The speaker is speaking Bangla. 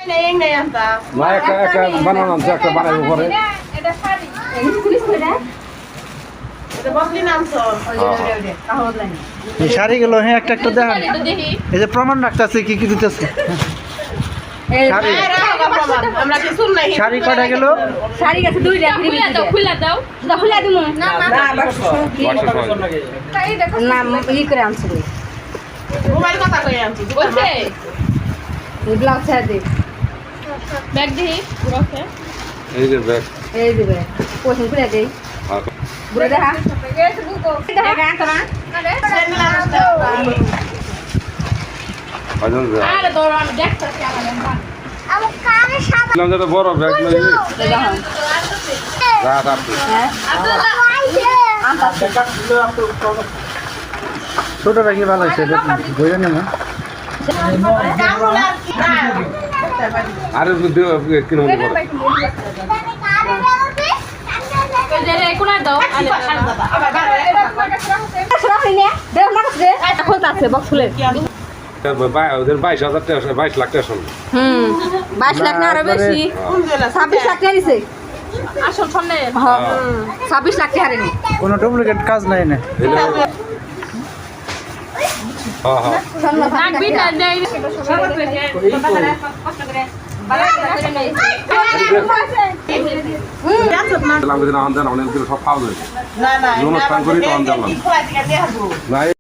না একটা বানানো আনছে একটা বানাইবো পরে এই শাড়িগুলো হ্যাঁ একটা একটা দেখান এই যে প্রমাণ রাখতেছে কি কি দিতেছে শাড়ি শাড়ি কটা গেল শাড়ি গেছে দুইটা খুলে দাও খুলে দিমু না না ই করে আনছে মোবাইল কথা কই আনছি বলছে এই ব্লাউজ ছেড়ে দে ব্যাগ দিই পুরোকে এই যে ব্যাগ এই দিবে কোশন খুলে দেই বুড়া দেখা দেখা তোরা আরে দৌড় আমি দেখতেছি আমার কানে সাদা নাম যেটা বড় ব্যাগ নাই রাত আপনি ছোট ব্যাগই ভালো হয়েছে বইয়া নেব আরে কিনে মনে পড়ে ওদের 22,000 টাকা 22 লাখ টাকা শুনল 22 লাখ না আরো বেশি 26 লাখ টাকা দিছে আসল ফোনে 26 লাখ টাকা হারিনি কোনো ডুপ্লিকেট কাজ নাই না হ্যাঁ হ্যাঁ লাগবি না দেই আমাদের অনেক সব খাওয়া যায় অনুষ্ঠান করি তো আনজাম না